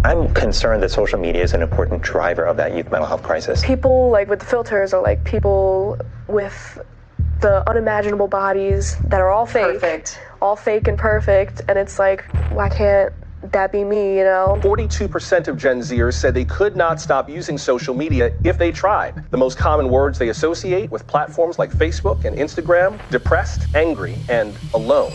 I'm concerned that social media is an important driver of that youth mental health crisis. People like with the filters are like people with the unimaginable bodies that are all fake. Perfect. All fake and perfect. And it's like, why can't that be me, you know? 42% of Gen Zers said they could not stop using social media if they tried. The most common words they associate with platforms like Facebook and Instagram: depressed, angry, and alone.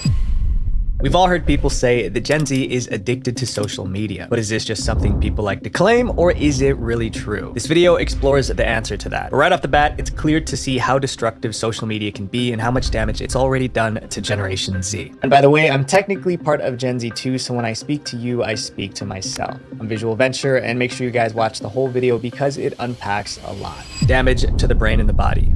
We've all heard people say that Gen Z is addicted to social media, but is this just something people like to claim, or is it really true? This video explores the answer to that. But right off the bat, it's clear to see how destructive social media can be and how much damage it's already done to Generation Z. And by the way, I'm technically part of Gen Z too, so when I speak to you, I speak to myself. I'm Visual Venture, and make sure you guys watch the whole video because it unpacks a lot. Damage to the brain and the body.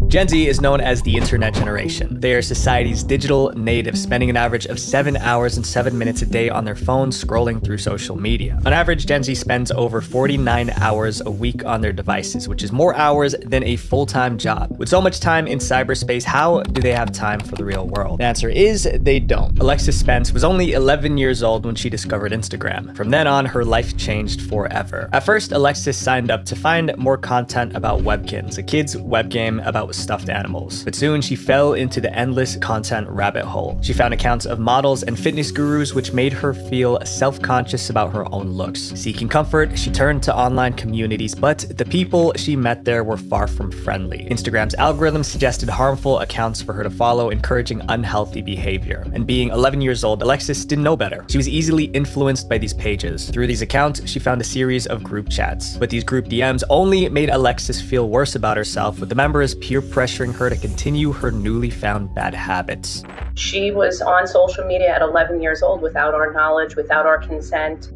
Gen Z is known as the internet generation. They are society's digital natives, spending an average of 7 hours and 7 minutes a day on their phones scrolling through social media. On average, Gen Z spends over 49 hours a week on their devices, which is more hours than a full-time job. With so much time in cyberspace, how do they have time for the real world? The answer is they don't. Alexis Spence was only 11 years old when she discovered Instagram. From then on, her life changed forever. At first, Alexis signed up to find more content about Webkinz, a kid's web game about stuffed animals. But soon she fell into the endless content rabbit hole. She found accounts of models and fitness gurus, which made her feel self-conscious about her own looks. Seeking comfort, she turned to online communities, but the people she met there were far from friendly. Instagram's algorithm suggested harmful accounts for her to follow, encouraging unhealthy behavior. And being 11 years old, Alexis didn't know better. She was easily influenced by these pages. Through these accounts, she found a series of group chats. But these group DMs only made Alexis feel worse about herself, with the members peer pressuring her to continue her newly found bad habits. She was on social media at 11 years old without our knowledge, without our consent.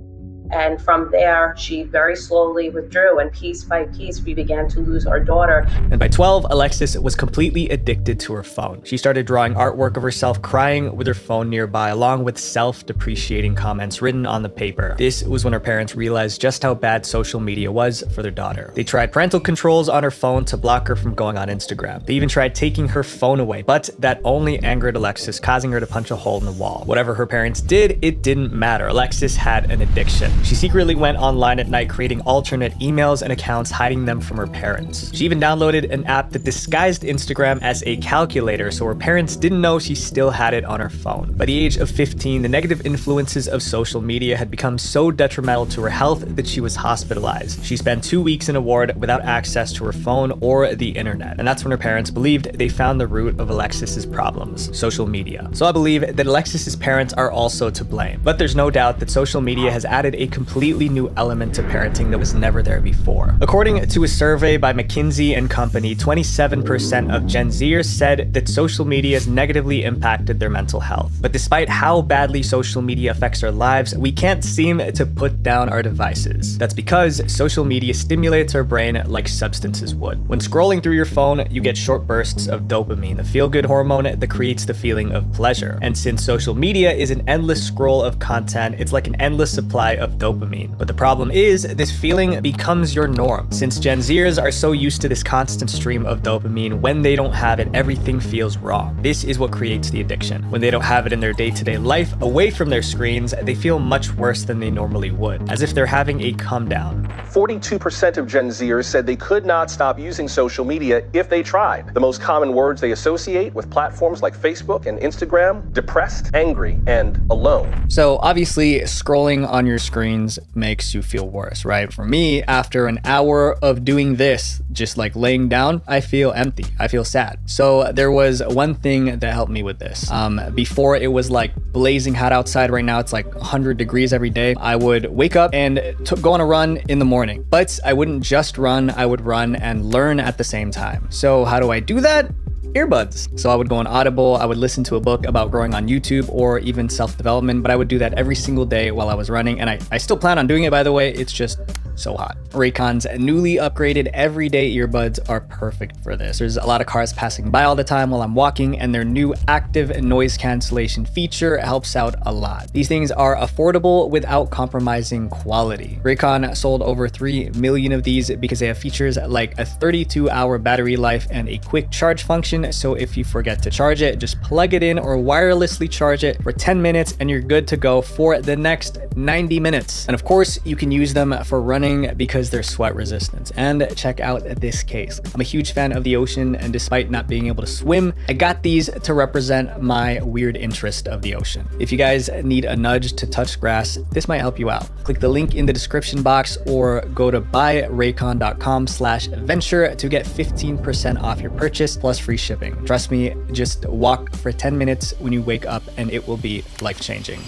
And from there, she very slowly withdrew, and piece by piece, we began to lose our daughter. And by 12, Alexis was completely addicted to her phone. She started drawing artwork of herself crying with her phone nearby, along with self-depreciating comments written on the paper. This was when her parents realized just how bad social media was for their daughter. They tried parental controls on her phone to block her from going on Instagram. They even tried taking her phone away, but that only angered Alexis, causing her to punch a hole in the wall. Whatever her parents did, it didn't matter. Alexis had an addiction. She secretly went online at night, creating alternate emails and accounts, hiding them from her parents. She even downloaded an app that disguised Instagram as a calculator, so her parents didn't know she still had it on her phone. By the age of 15, the negative influences of social media had become so detrimental to her health that she was hospitalized. She spent 2 weeks in a ward without access to her phone or the internet. And that's when her parents believed they found the root of Alexis's problems: social media. So I believe that Alexis's parents are also to blame. But there's no doubt that social media has added a completely new element to parenting that was never there before. According to a survey by McKinsey and Company, 27% of Gen Zers said that social media has negatively impacted their mental health. But despite how badly social media affects our lives, we can't seem to put down our devices. That's because social media stimulates our brain like substances would. When scrolling through your phone, you get short bursts of dopamine, the feel-good hormone that creates the feeling of pleasure. And since social media is an endless scroll of content, it's like an endless supply of dopamine. But the problem is, this feeling becomes your norm. Since Gen Zers are so used to this constant stream of dopamine, when they don't have it, everything feels wrong. This is what creates the addiction. When they don't have it in their day-to-day life, away from their screens, they feel much worse than they normally would, as if they're having a come down. 42% of Gen Zers said they could not stop using social media if they tried. The most common words they associate with platforms like Facebook and Instagram: depressed, angry, and alone. So obviously, scrolling on your screens makes you feel worse, right? For me, after an hour of doing this, just like laying down, I feel empty. I feel sad. So there was one thing that helped me with this. Before it was like blazing hot outside. Right now it's like 100 degrees every day. I would wake up and go on a run in the morning, but I wouldn't just run. I would run and learn at the same time. So how do I do that? Earbuds. So I would go on Audible, I would listen to a book about growing on YouTube or even self-development, but I would do that every single day while I was running. And I still plan on doing it, by the way. It's just So hot. Raycon's newly upgraded everyday earbuds are perfect for this. There's a lot of cars passing by all the time while I'm walking, and their new active noise cancellation feature helps out a lot. These things are affordable without compromising quality. Raycon sold over 3 million of these because they have features like a 32-hour battery life and a quick charge function, so if you forget to charge it, just plug it in or wirelessly charge it for 10 minutes and you're good to go for the next 90 minutes. And of course, you can use them for running because they're sweat resistant. And check out this case. I'm a huge fan of the ocean, and despite not being able to swim, I got these to represent my weird interest of the ocean. If you guys need a nudge to touch grass, this might help you out. Click the link in the description box or go to buyraycon.com/venture to get 15% off your purchase plus free shipping. Trust me, just walk for 10 minutes when you wake up and it will be life-changing.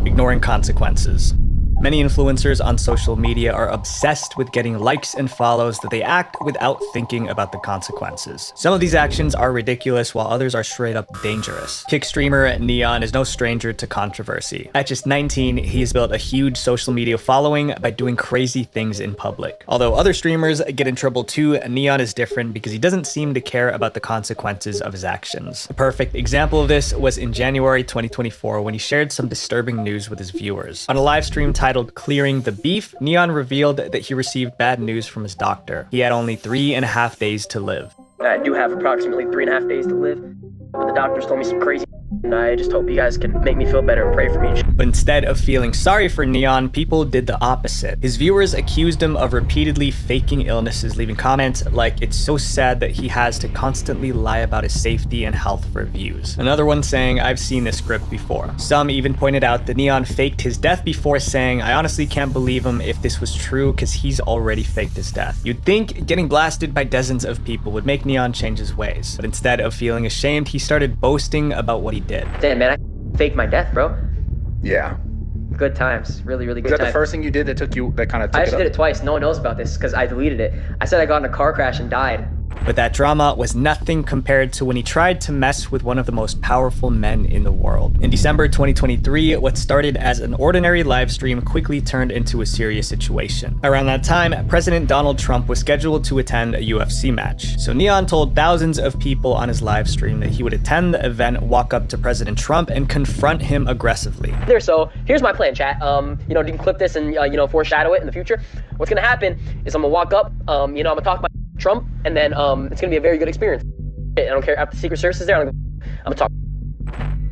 Ignoring consequences. Many influencers on social media are obsessed with getting likes and follows that they act without thinking about the consequences. Some of these actions are ridiculous while others are straight up dangerous. Kick streamer Neon is no stranger to controversy. At just 19, he has built a huge social media following by doing crazy things in public. Although other streamers get in trouble too, Neon is different because he doesn't seem to care about the consequences of his actions. A perfect example of this was in January 2024 when he shared some disturbing news with his viewers. On a live stream titled Clearing the Beef, Neon revealed that he received bad news from his doctor. He had only 3.5 days to live. I do have approximately 3.5 days to live. The doctors told me some crazy and I just hope you guys can make me feel better and pray for me. But instead of feeling sorry for Neon, people did the opposite. His viewers accused him of repeatedly faking illnesses, leaving comments like it's so sad that he has to constantly lie about his safety and health for views. Another one saying, I've seen this script before. Some even pointed out that Neon faked his death before, saying, I honestly can't believe him if this was true because he's already faked his death. You'd think getting blasted by dozens of people would make Neon change his ways, but instead of feeling ashamed, he started boasting about what he did. Damn, man, I faked my death, bro. Yeah. Good times. Really, really good Was that times. the first thing you did that kind of took I actually did it twice. No one knows about this because I deleted it. I said I got in a car crash and died. But that drama was nothing compared to when he tried to mess with one of the most powerful men in the world. In December 2023, what started as an ordinary live stream quickly turned into a serious situation. Around that time, President Donald Trump was scheduled to attend a UFC match. So Neon told thousands of people on his live stream that he would attend the event, walk up to President Trump, and confront him aggressively. So here's my plan, chat. You can clip this and foreshadow it in the future. What's gonna happen is I'm gonna walk up, I'm gonna talk about Trump, and then it's gonna be a very good experience. I don't care if the Secret Service is there. I'm gonna talk.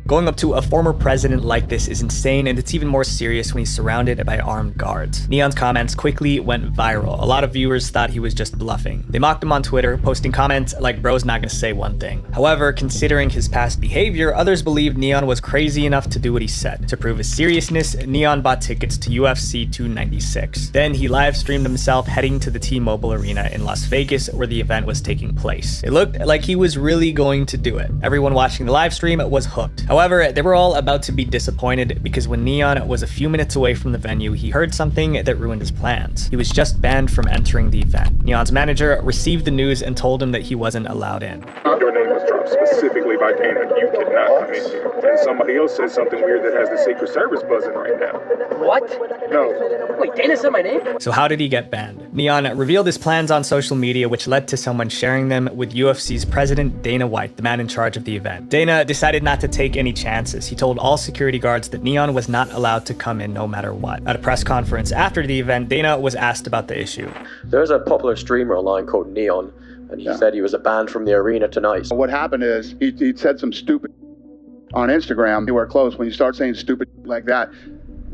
Going up to a former president like this is insane, and it's even more serious when he's surrounded by armed guards. Neon's comments quickly went viral. A lot of viewers thought he was just bluffing. They mocked him on Twitter, posting comments like, bro's not gonna say one thing. However, considering his past behavior, others believed Neon was crazy enough to do what he said. To prove his seriousness, Neon bought tickets to UFC 296. Then he live streamed himself heading to the T-Mobile Arena in Las Vegas where the event was taking place. It looked like he was really going to do it. Everyone watching the live stream was hooked. However, they were all about to be disappointed because when Neon was a few minutes away from the venue, he heard something that ruined his plans. He was just banned from entering the event. Neon's manager received the news and told him that he wasn't allowed in. Your name was dropped specifically by Dana. You cannot come in here. And somebody else said something weird that has the Secret Service buzzing right now. What? No. Wait, Dana said my name? So how did he get banned? Neon revealed his plans on social media, which led to someone sharing them with UFC's president, Dana White, the man in charge of the event. Dana decided not to take any chances. He told all security guards that Neon was not allowed to come in no matter what. At a press conference after the event, Dana was asked about the issue. There's a popular streamer online called Neon, and he said he was banned from the arena tonight. What happened is he said some stupid on Instagram. You wear clothes. When you start saying stupid like that,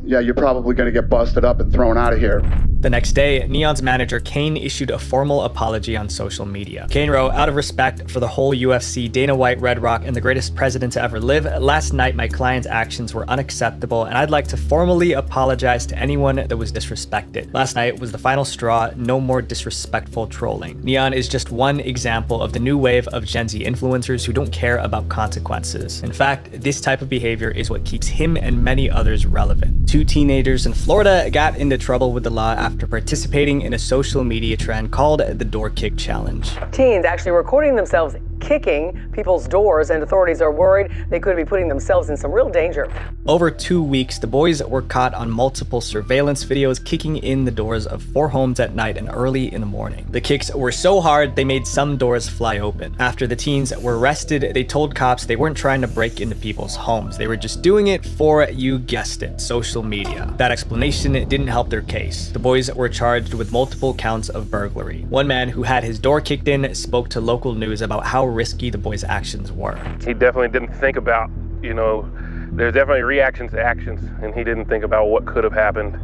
yeah, you're probably going to get busted up and thrown out of here. The next day, Neon's manager, Kane, issued a formal apology on social media. Kane wrote, out of respect for the whole UFC, Dana White, Red Rock, and the greatest president to ever live, last night my client's actions were unacceptable, and I'd like to formally apologize to anyone that was disrespected. Last night was the final straw, no more disrespectful trolling. Neon is just one example of the new wave of Gen Z influencers who don't care about consequences. In fact, this type of behavior is what keeps him and many others relevant. 2 teenagers in Florida got into trouble with the law after participating in a social media trend called the door kick challenge. Teens actually recording themselves kicking people's doors, and authorities are worried they could be putting themselves in some real danger. Over 2 weeks, the boys were caught on multiple surveillance videos kicking in the doors of 4 homes at night and early in the morning. The kicks were so hard, they made some doors fly open. After the teens were arrested, they told cops they weren't trying to break into people's homes. They were just doing it for, you guessed it, social media. That explanation didn't help their case. The boys were charged with multiple counts of burglary. One man who had his door kicked in spoke to local news about how risky the boys' actions were. He definitely didn't think about, there's definitely reactions to actions, and he didn't think about what could have happened.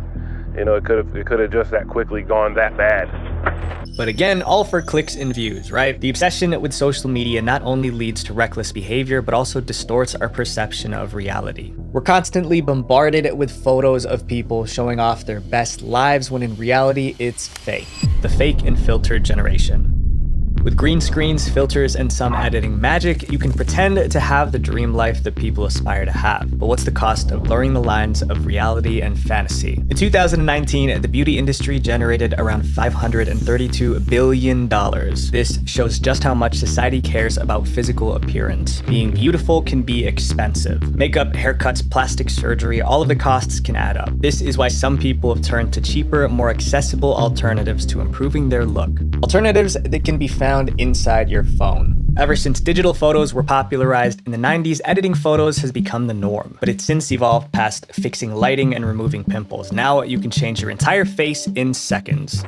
It could have just that quickly gone that bad. But again, all for clicks and views, right? The obsession with social media not only leads to reckless behavior, but also distorts our perception of reality. We're constantly bombarded with photos of people showing off their best lives when in reality, it's fake. The fake and filtered generation. With green screens, filters, and some editing magic, you can pretend to have the dream life that people aspire to have. But what's the cost of blurring the lines of reality and fantasy? In 2019, the beauty industry generated around $532 billion. This shows just how much society cares about physical appearance. Being beautiful can be expensive. Makeup, haircuts, plastic surgery, all of the costs can add up. This is why some people have turned to cheaper, more accessible alternatives to improving their look. Alternatives that can be found inside your phone. Ever since digital photos were popularized in the 90s, editing photos has become the norm, but it's since evolved past fixing lighting and removing pimples. Now you can change your entire face in seconds.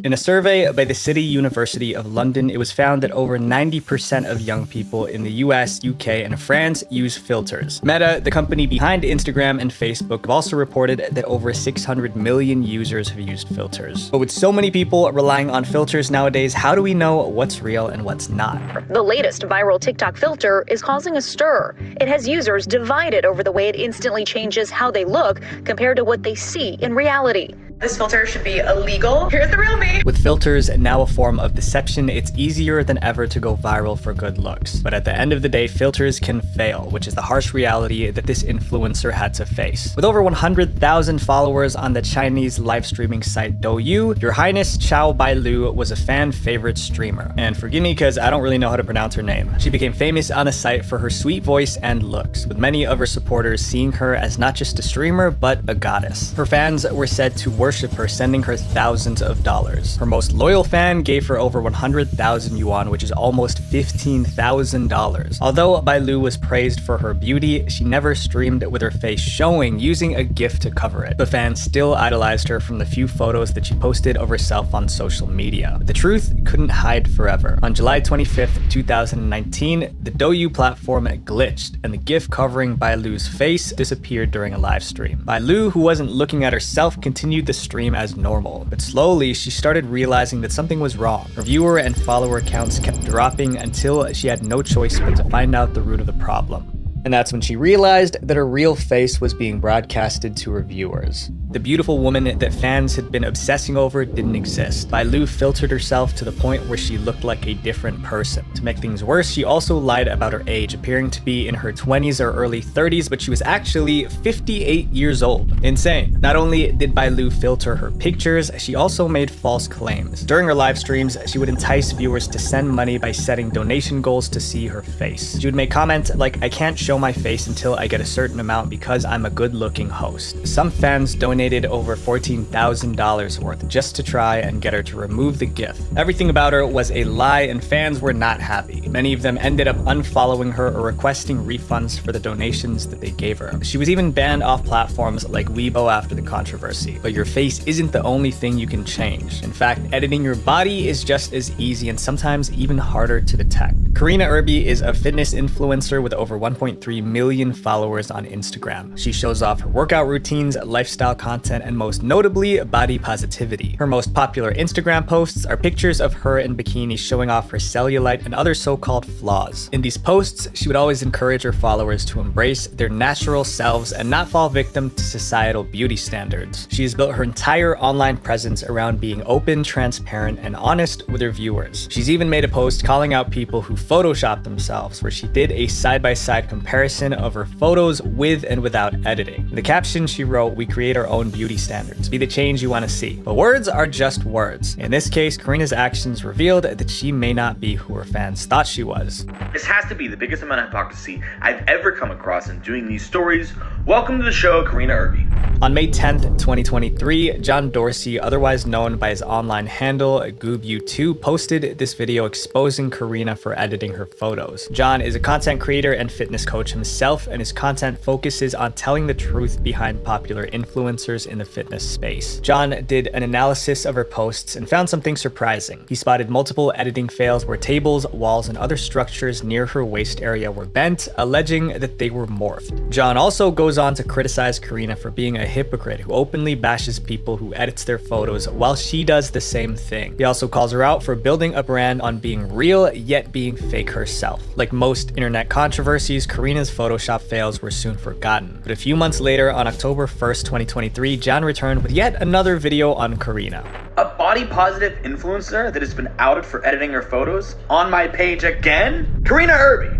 In a survey by the City University of London, it was found that over 90% of young people in the US, UK, and France use filters. Meta, the company behind Instagram and Facebook, have also reported that over 600 million users have used filters. But with so many people relying on filters nowadays, how do we know what's real and what's not? The latest viral TikTok filter is causing a stir. It has users divided over the way it instantly changes how they look compared to what they see in reality. This filter should be illegal. Here's the real me. With filters now a form of deception, it's easier than ever to go viral for good looks. But at the end of the day, filters can fail, which is the harsh reality that this influencer had to face. With over 100,000 followers on the Chinese live streaming site Douyu, Your Highness Xiao Bailu was a fan favorite streamer. And forgive me because I don't really know how to pronounce her name. She became famous on the site for her sweet voice and looks, with many of her supporters seeing her as not just a streamer, but a goddess. Her fans were said to worship her, sending her thousands of dollars. Her most loyal fan gave her over 100,000 yuan, which is almost $15,000. Although Bailu was praised for her beauty, she never streamed with her face showing, using a gift to cover it. The fans still idolized her from the few photos that she posted of herself on social media. But the truth couldn't hide forever. On July 25th, 2019, the Douyu platform glitched, and the GIF covering Bailu's face disappeared during a live stream. Bailu, who wasn't looking at herself, continued the stream as normal, but slowly she started realizing that something was wrong. Her viewer and follower counts kept dropping until she had no choice but to find out the root of the problem. And that's when she realized that her real face was being broadcasted to her viewers. The beautiful woman that fans had been obsessing over didn't exist. Bailu filtered herself to the point where she looked like a different person. To make things worse, she also lied about her age, appearing to be in her 20s or early 30s, but she was actually 58 years old. Insane. Not only did Bailu filter her pictures, she also made false claims. During her live streams, she would entice viewers to send money by setting donation goals to see her face. She would make comments like, "I can't show my face until I get a certain amount because I'm a good-looking host." Some fans donated over $14,000 worth just to try and get her to remove the GIF. Everything about her was a lie, and fans were not happy. Many of them ended up unfollowing her or requesting refunds for the donations that they gave her. She was even banned off platforms like Weibo after the controversy. But your face isn't the only thing you can change. In fact, editing your body is just as easy and sometimes even harder to detect. Karina Irby is a fitness influencer with over 1.3 million followers on Instagram. She shows off her workout routines, lifestyle content, and most notably, body positivity. Her most popular Instagram posts are pictures of her in bikinis showing off her cellulite and other so-called flaws. In these posts, she would always encourage her followers to embrace their natural selves and not fall victim to societal beauty standards. She has built her entire online presence around being open, transparent, and honest with her viewers. She's even made a post calling out people who Photoshop themselves, where she did a side-by-side comparison comparison of her photos with and without editing. In the caption, she wrote, "We create our own beauty standards. Be the change you want to see." But words are just words. In this case, Karina's actions revealed that she may not be who her fans thought she was. This has to be the biggest amount of hypocrisy I've ever come across in doing these stories. Welcome to the show, Karina Irby. On May 10th, 2023, John Dorsey, otherwise known by his online handle GoobU2, posted this video exposing Karina for editing her photos. John is a content creator and fitness coach himself, and his content focuses on telling the truth behind popular influencers in the fitness space. John did an analysis of her posts and found something surprising. He spotted multiple editing fails where tables, walls, and other structures near her waist area were bent, alleging that they were morphed. John also goes on to criticize Karina for being a hypocrite who openly bashes people who edits their photos while she does the same thing. He also calls her out for building a brand on being real yet being fake herself. Like most internet controversies, Karina's Photoshop fails were soon forgotten. But a few months later, on October 1st, 2023, John returned with yet another video on Karina. A body positive influencer that has been outed for editing her photos on my page again? Karina Irby.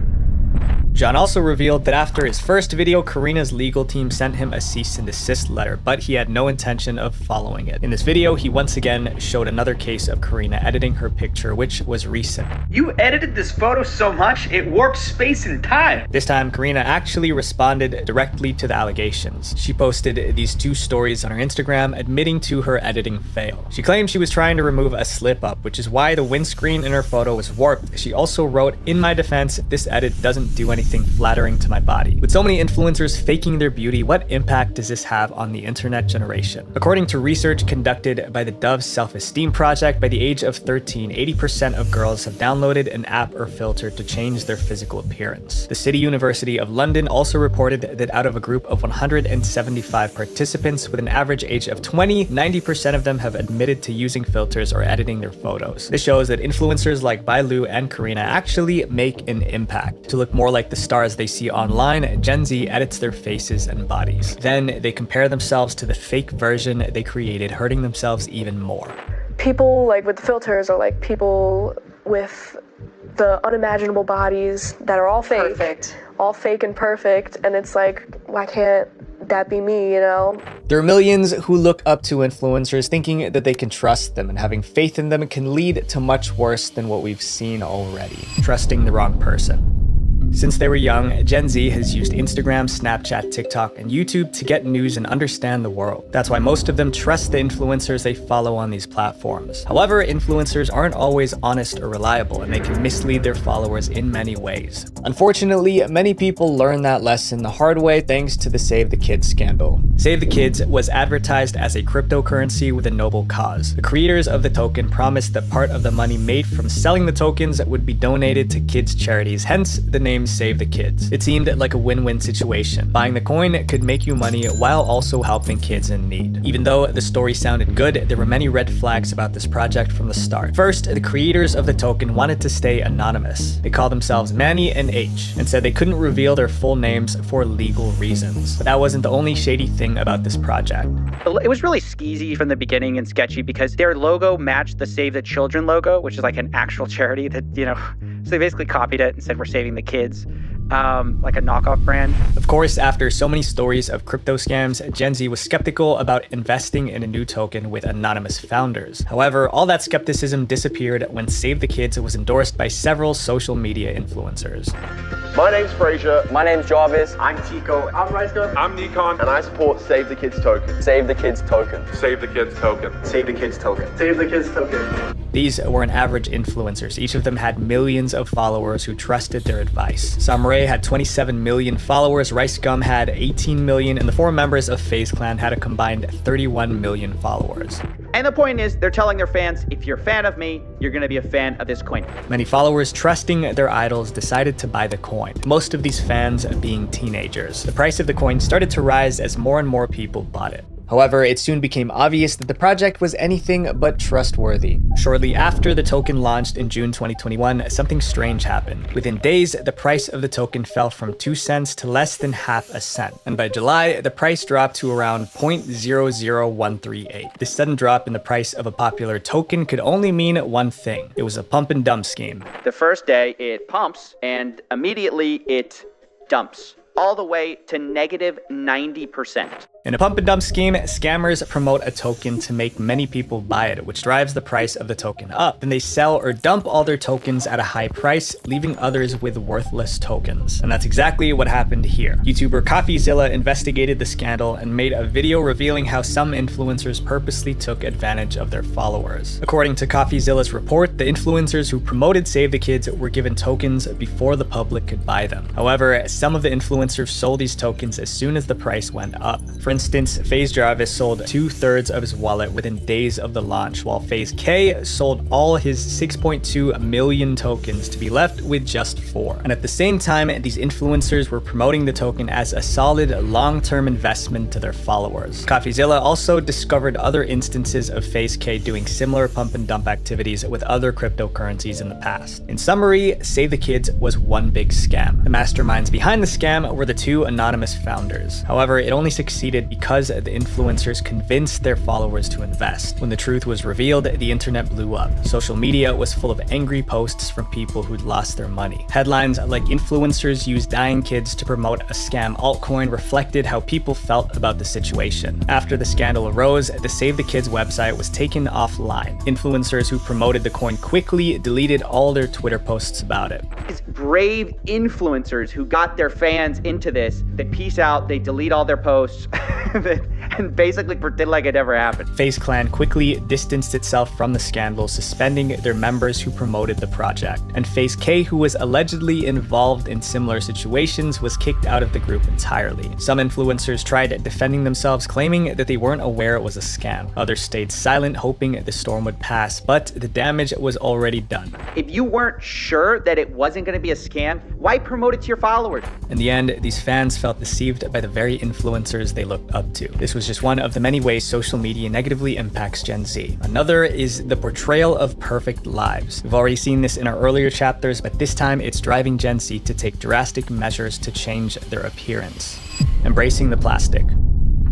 John also revealed that after his first video, Karina's legal team sent him a cease and desist letter, but he had no intention of following it. In this video, he once again showed another case of Karina editing her picture, which was recent. You edited this photo so much, it warped space and time. This time, Karina actually responded directly to the allegations. She posted these two stories on her Instagram admitting to her editing fail. She claimed she was trying to remove a slip-up, which is why the windscreen in her photo was warped. She also wrote, "In my defense, this edit doesn't do anything flattering to my body." With so many influencers faking their beauty, what impact does this have on the internet generation? According to research conducted by the Dove Self-Esteem Project, by the age of 13, 80% of girls have downloaded an app or filter to change their physical appearance. The City University of London also reported that out of a group of 175 participants with an average age of 20, 90% of them have admitted to using filters or editing their photos. This shows that influencers like Bailu and Karina actually make an impact. To look more like the stars they see online, Gen Z edits their faces and bodies. Then they compare themselves to the fake version they created, hurting themselves even more. People like with the filters are like people with the unimaginable bodies that are all fake. All fake and perfect, and it's like, why can't that be me, you know? There are millions who look up to influencers thinking that they can trust them, and having faith in them can lead to much worse than what we've seen already. Trusting the wrong person. Since they were young, Gen Z has used Instagram, Snapchat, TikTok, and YouTube to get news and understand the world. That's why most of them trust the influencers they follow on these platforms. However, influencers aren't always honest or reliable, and they can mislead their followers in many ways. Unfortunately, many people learn that lesson the hard way thanks to the Save the Kids scandal. Save the Kids was advertised as a cryptocurrency with a noble cause. The creators of the token promised that part of the money made from selling the tokens would be donated to kids' charities, hence the name Save the Kids. It seemed like a win-win situation. Buying the coin could make you money while also helping kids in need. Even though the story sounded good, there were many red flags about this project from the start. First, the creators of the token wanted to stay anonymous. They called themselves Manny and H and said they couldn't reveal their full names for legal reasons. But that wasn't the only shady thing about this project. It was really skeezy from the beginning and sketchy because their logo matched the Save the Children logo, which is like an actual charity that, so they basically copied it and said, "We're saving the kids." Like a knockoff brand. Of course, after so many stories of crypto scams, Gen Z was skeptical about investing in a new token with anonymous founders. However, all that skepticism disappeared when Save the Kids was endorsed by several social media influencers. My name's Frazier. My name's Jarvis. I'm Tico. I'm Reiska. I'm Nikon. And I support Save the Kids token. Save the Kids token. Save the Kids token. Save the Kids token. Save the Kids token. These weren't average influencers. Each of them had millions of followers who trusted their advice. Samurai had 27 million followers, Rice Gum had 18 million, and the four members of FaZe Clan had a combined 31 million followers. And the point is, they're telling their fans, if you're a fan of me, you're gonna be a fan of this coin. Many followers, trusting their idols, decided to buy the coin, most of these fans being teenagers. The price of the coin started to rise as more and more people bought it. However, it soon became obvious that the project was anything but trustworthy. Shortly after the token launched in June 2021, something strange happened. Within days, the price of the token fell from 2 cents to less than half a cent. And by July, the price dropped to around 0.00138. This sudden drop in the price of a popular token could only mean one thing. It was a pump and dump scheme. The first day it pumps and immediately it dumps, all the way to negative 90%. In a pump and dump scheme, scammers promote a token to make many people buy it, which drives the price of the token up. Then they sell or dump all their tokens at a high price, leaving others with worthless tokens. And that's exactly what happened here. YouTuber CoffeeZilla investigated the scandal and made a video revealing how some influencers purposely took advantage of their followers. According to CoffeeZilla's report, the influencers who promoted Save the Kids were given tokens before the public could buy them. However, some of the influencers sold these tokens as soon as the price went up. For instance, FaZe Jarvis sold 2/3 of his wallet within days of the launch, while FaZe K sold all his 6.2 million tokens to be left with just 4. And at the same time, these influencers were promoting the token as a solid long-term investment to their followers. CoffeeZilla also discovered other instances of FaZe K doing similar pump and dump activities with other cryptocurrencies in the past. In summary, Save the Kids was one big scam. The masterminds behind the scam were the 2 anonymous founders. However, it only succeeded because the influencers convinced their followers to invest. When the truth was revealed, the internet blew up. Social media was full of angry posts from people who'd lost their money. Headlines like "Influencers use dying kids to promote a scam altcoin" reflected how people felt about the situation. After the scandal arose, the Save the Kids website was taken offline. Influencers who promoted the coin quickly deleted all their Twitter posts about it. These brave influencers who got their fans into this, they peace out, they delete all their posts, and basically pretend like it never happened. FaZe Clan quickly distanced itself from the scandal, suspending their members who promoted the project. And FaZe K, who was allegedly involved in similar situations, was kicked out of the group entirely. Some influencers tried defending themselves, claiming that they weren't aware it was a scam. Others stayed silent, hoping the storm would pass, but the damage was already done. If you weren't sure that it wasn't going to be a scam, why promote it to your followers? In the end, these fans felt deceived by the very influencers they looked up to. This was just one of the many ways social media negatively impacts Gen Z. Another is the portrayal of perfect lives. We've already seen this in our earlier chapters, but this time it's driving Gen Z to take drastic measures to change their appearance. Embracing the plastic.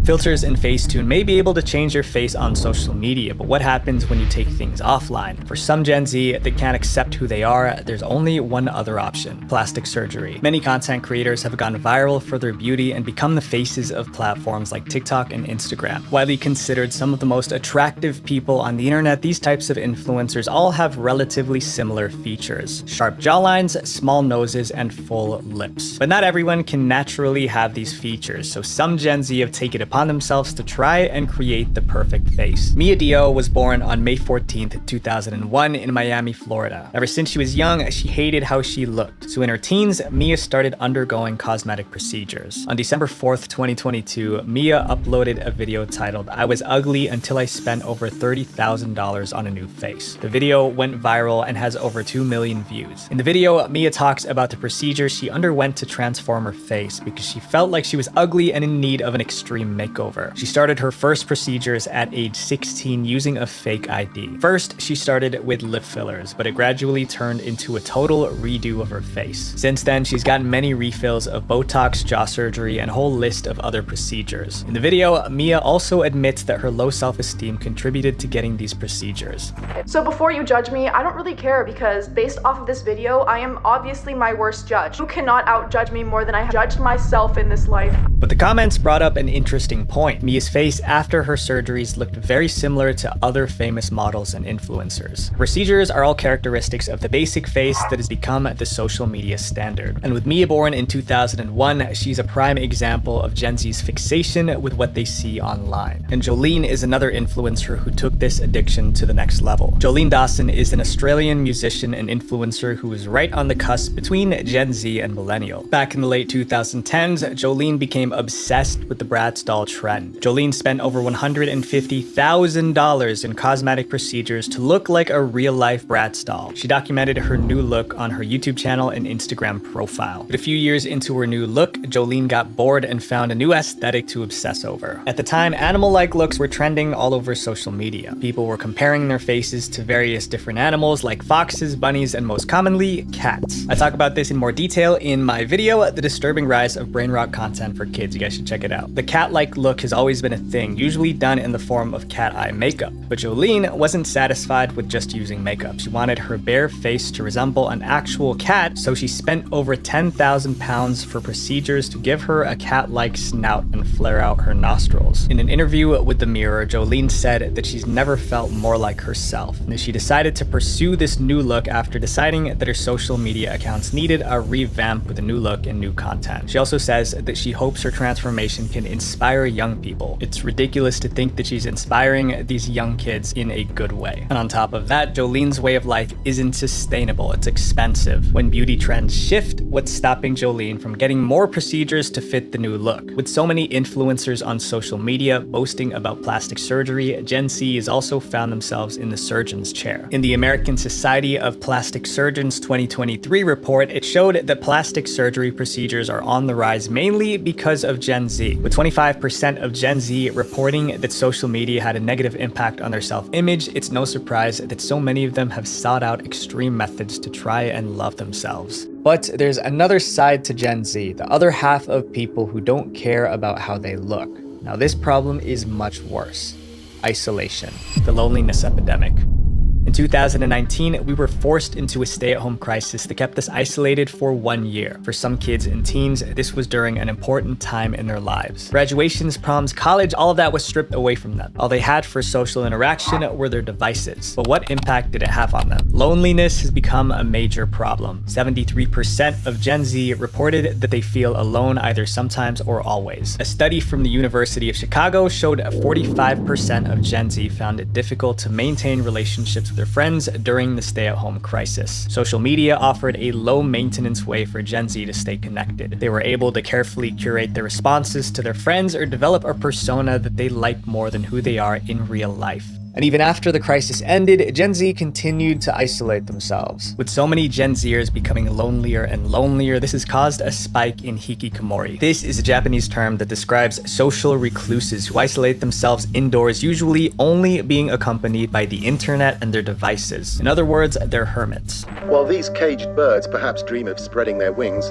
Filters and Facetune may be able to change your face on social media, but what happens when you take things offline? For some Gen Z that can't accept who they are, there's only one other option: plastic surgery. Many content creators have gone viral for their beauty and become the faces of platforms like TikTok and Instagram. Widely considered some of the most attractive people on the internet, these types of influencers all have relatively similar features: sharp jawlines, small noses, and full lips. But not everyone can naturally have these features, so some Gen Z have taken it upon themselves to try and create the perfect face. Mia Dio was born on May 14th, 2001 in Miami, Florida. Ever since she was young, she hated how she looked. So in her teens, Mia started undergoing cosmetic procedures. On December 4th, 2022, Mia uploaded a video titled "I Was Ugly Until I Spent Over $30,000 on a New Face." The video went viral and has over 2 million views. In the video, Mia talks about the procedure she underwent to transform her face because she felt like she was ugly and in need of an extreme makeover. She started her first procedures at age 16 using a fake ID. First, she started with lip fillers, but it gradually turned into a total redo of her face. Since then, she's gotten many refills of Botox, jaw surgery, and a whole list of other procedures. In the video, Mia also admits that her low self-esteem contributed to getting these procedures. So before you judge me, I don't really care because based off of this video, I am obviously my worst judge. You cannot outjudge me more than I have judged myself in this life. But the comments brought up an interesting point. Mia's face after her surgeries looked very similar to other famous models and influencers. Procedures are all characteristics of the basic face that has become the social media standard. And with Mia born in 2001, she's a prime example of Gen Z's fixation with what they see online. And Jolene is another influencer who took this addiction to the next level. Jolene Dawson is an Australian musician and influencer who is right on the cusp between Gen Z and millennial. Back in the late 2010s, Jolene became obsessed with the Bratz doll trend. Jolene spent over $150,000 in cosmetic procedures to look like a real-life Bratz doll. She documented her new look on her YouTube channel and Instagram profile. But a few years into her new look, Jolene got bored and found a new aesthetic to obsess over. At the time, animal-like looks were trending all over social media. People were comparing their faces to various different animals like foxes, bunnies, and most commonly, cats. I talk about this in more detail in my video, The Disturbing Rise of Brain Rot Content for Kids. kids. You guys should check it out. The cat-like look has always been a thing, usually done in the form of cat eye makeup. But Jolene wasn't satisfied with just using makeup. She wanted her bare face to resemble an actual cat, so she spent over 10,000 pounds for procedures to give her a cat-like snout and flare out her nostrils. In an interview with The Mirror, Jolene said that she's never felt more like herself, and that she decided to pursue this new look after deciding that her social media accounts needed a revamp with a new look and new content. She also says that she hopes her transformation can inspire young people. It's ridiculous to think that she's inspiring these young kids in a good way. And on top of that, Jolene's way of life isn't sustainable, it's expensive. When beauty trends shift, what's stopping Jolene from getting more procedures to fit the new look? With so many influencers on social media boasting about plastic surgery, Gen Z has also found themselves in the surgeon's chair. In the American Society of Plastic Surgeons 2023 report, it showed that plastic surgery procedures are on the rise mainly because of Gen Z, with 25% of Gen Z reporting that social media had a negative impact on their self-image. It's no surprise that so many of them have sought out extreme methods to try and love themselves. But there's another side to Gen Z, the other half of people who don't care about how they look. Now this problem is much worse. Isolation, the loneliness epidemic. In 2019, we were forced into a stay-at-home crisis that kept us isolated for 1 year. For some kids and teens, this was during an important time in their lives. Graduations, proms, college, all of that was stripped away from them. All they had for social interaction were their devices. But what impact did it have on them? Loneliness has become a major problem. 73% of Gen Z reported that they feel alone either sometimes or always. A study from the University of Chicago showed 45% of Gen Z found it difficult to maintain relationships with their friends during the stay-at-home crisis. Social media offered a low-maintenance way for Gen Z to stay connected. They were able to carefully curate their responses to their friends or develop a persona that they like more than who they are in real life. And even after the crisis ended, Gen Z continued to isolate themselves. With so many Gen Zers becoming lonelier and lonelier, this has caused a spike in hikikomori. This is a Japanese term that describes social recluses who isolate themselves indoors, usually only being accompanied by the internet and their devices. In other words, they're hermits. While these caged birds perhaps dream of spreading their wings,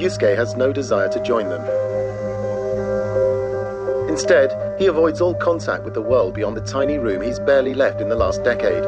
Yusuke has no desire to join them. Instead, he avoids all contact with the world beyond the tiny room he's barely left in the last decade.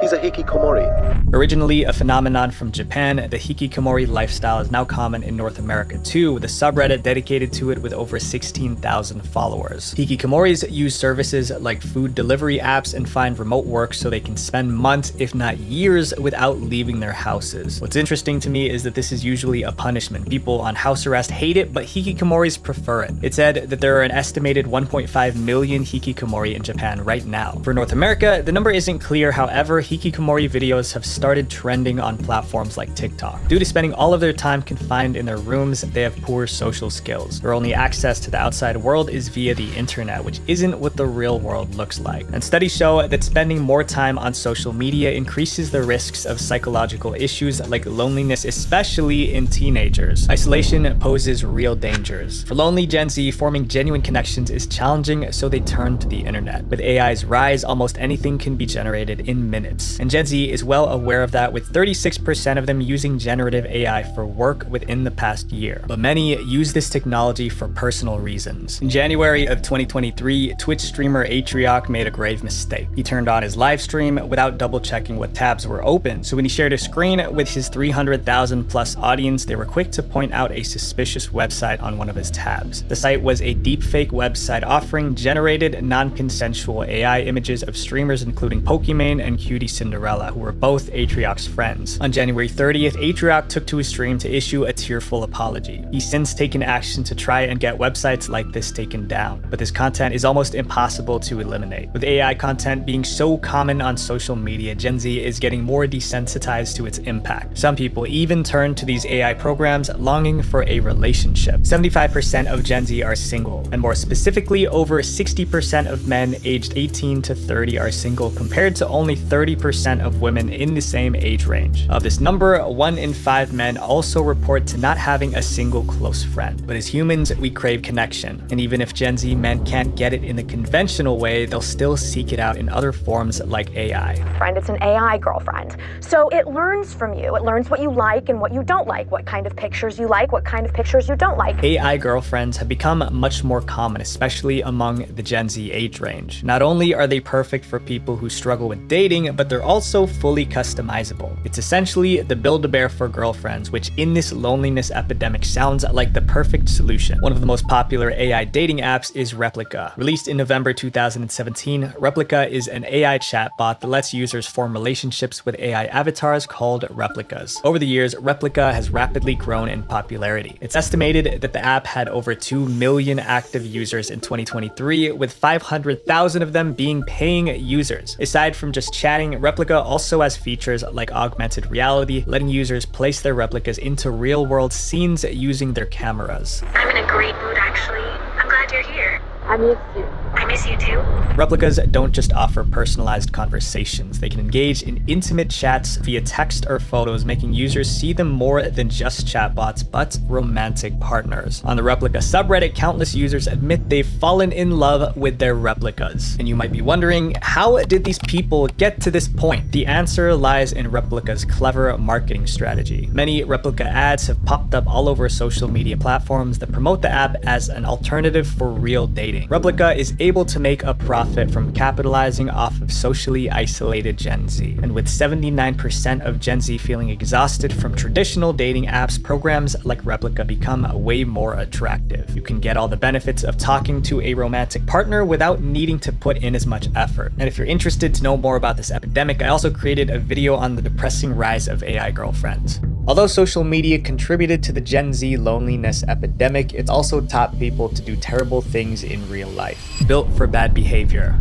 He's a hikikomori. Originally a phenomenon from Japan, the hikikomori lifestyle is now common in North America too, with a subreddit dedicated to it with over 16,000 followers. Hikikomoris use services like food delivery apps and find remote work so they can spend months, if not years, without leaving their houses. What's interesting to me is that this is usually a punishment. People on house arrest hate it, but hikikomoris prefer it. It said that there are an estimated 1.5 million hikikomori in Japan right now. For North America, the number isn't clear. However, hikikomori videos have started trending on platforms like TikTok. Due to spending all of their time confined in their rooms, they have poor social skills. Their only access to the outside world is via the internet, which isn't what the real world looks like. And studies show that spending more time on social media increases the risks of psychological issues like loneliness, especially in teenagers. Isolation poses real dangers. For lonely Gen Z, forming genuine connections is challenging, so they turn to the internet. With AI's rise, almost anything can be generated in minutes. And Gen Z is well aware of that, with 36% of them using generative AI for work within the past year. But many use this technology for personal reasons. In January of 2023, Twitch streamer Atrioc made a grave mistake. He turned on his live stream without double checking what tabs were open. So when he shared a screen with his 300,000 plus audience, they were quick to point out a suspicious website on one of his tabs. The site was a deepfake website offering generated non-consensual AI images of streamers including Pokimane and Cutie Cinderella, who were both Atrioc's friends. On January 30th, Atrioc took to his stream to issue a tearful apology. He's since taken action to try and get websites like this taken down, but this content is almost impossible to eliminate. With AI content being so common on social media, Gen Z is getting more desensitized to its impact. Some people even turn to these AI programs longing for a relationship. 75% of Gen Z are single, and more specifically, over 60% of men aged 18 to 30 are single, compared to only 30% 50% of women in the same age range. Of this number, 1 in 5 men also report to not having a single close friend. But as humans, we crave connection. And even if Gen Z men can't get it in the conventional way, they'll still seek it out in other forms like AI. Friend, it's an AI girlfriend. So it learns from you. It learns what you like and what you don't like, what kind of pictures you like, what kind of pictures you don't like. AI girlfriends have become much more common, especially among the Gen Z age range. Not only are they perfect for people who struggle with dating, but they're also fully customizable. It's essentially the Build-A-Bear for girlfriends, which in this loneliness epidemic sounds like the perfect solution. One of the most popular AI dating apps is Replica. Released in November 2017, Replica is an AI chatbot that lets users form relationships with AI avatars called replicas. Over the years, Replica has rapidly grown in popularity. It's estimated that the app had over 2 million active users in 2023, with 500,000 of them being paying users. Aside from just chatting, Replica also has features like augmented reality, letting users place their replicas into real-world scenes using their cameras. I'm in a great mood, actually. I'm glad you're here. I miss you. I miss you too. Replicas don't just offer personalized conversations. They can engage in intimate chats via text or photos, making users see them more than just chatbots, but romantic partners. On the Replica subreddit, countless users admit they've fallen in love with their replicas. And you might be wondering, how did these people get to this point? The answer lies in Replica's clever marketing strategy. Many Replica ads have popped up all over social media platforms that promote the app as an alternative for real dating. Replica is able to make a profit from capitalizing off of socially isolated Gen Z. And with 79% of Gen Z feeling exhausted from traditional dating apps, programs like Replica become way more attractive. You can get all the benefits of talking to a romantic partner without needing to put in as much effort. And if you're interested to know more about this epidemic, I also created a video on the depressing rise of AI girlfriends. Although social media contributed to the Gen Z loneliness epidemic, it's also taught people to do terrible things in real life, built for bad behavior.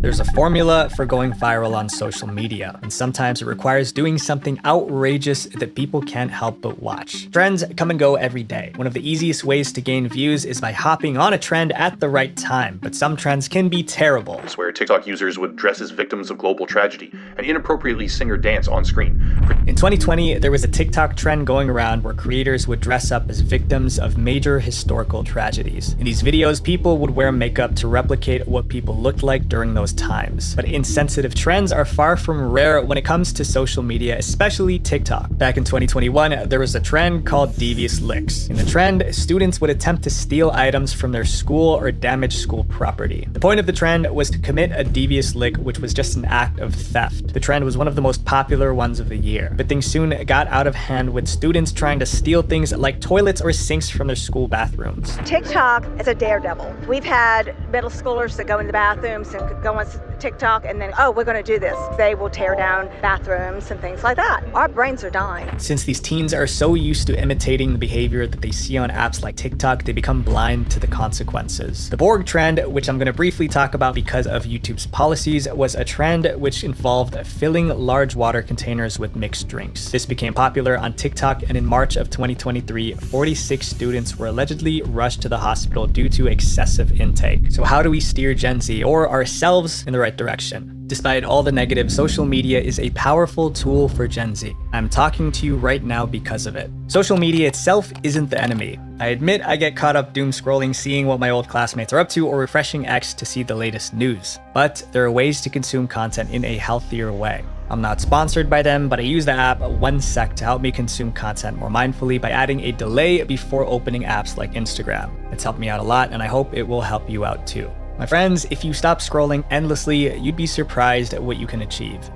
There's a formula for going viral on social media, and sometimes it requires doing something outrageous that people can't help but watch. Trends come and go every day. One of the easiest ways to gain views is by hopping on a trend at the right time, but some trends can be terrible. It's where TikTok users would dress as victims of global tragedy and inappropriately sing or dance on screen. In 2020, there was a TikTok trend going around where creators would dress up as victims of major historical tragedies. In these videos, people would wear makeup to replicate what people looked like during those times. But insensitive trends are far from rare when it comes to social media, especially TikTok. Back in 2021, there was a trend called devious licks. In the trend, students would attempt to steal items from their school or damage school property. The point of the trend was to commit a devious lick, which was just an act of theft. The trend was one of the most popular ones of the year, but things soon got out of hand with students trying to steal things like toilets or sinks from their school bathrooms. TikTok is a daredevil. We've had middle schoolers that go in the bathrooms and go on TikTok and then, oh, we're going to do this. They will tear down bathrooms and things like that. Our brains are dying. Since these teens are so used to imitating the behavior that they see on apps like TikTok, they become blind to the consequences. The Borg trend, which I'm going to briefly talk about because of YouTube's policies, was a trend which involved filling large water containers with mixed drinks. This became popular on TikTok, and in March of 2023, 46 students were allegedly rushed to the hospital due to excessive intake. So how do we steer Gen Z or ourselves in the right direction? Despite all the negatives, social media is a powerful tool for Gen Z. I'm talking to you right now because of it. Social media itself isn't the enemy. I admit I get caught up doom scrolling, seeing what my old classmates are up to, or refreshing X to see the latest news. But there are ways to consume content in a healthier way. I'm not sponsored by them, but I use the app OneSec to help me consume content more mindfully by adding a delay before opening apps like Instagram. It's helped me out a lot, and I hope it will help you out too. My friends, if you stop scrolling endlessly, you'd be surprised at what you can achieve.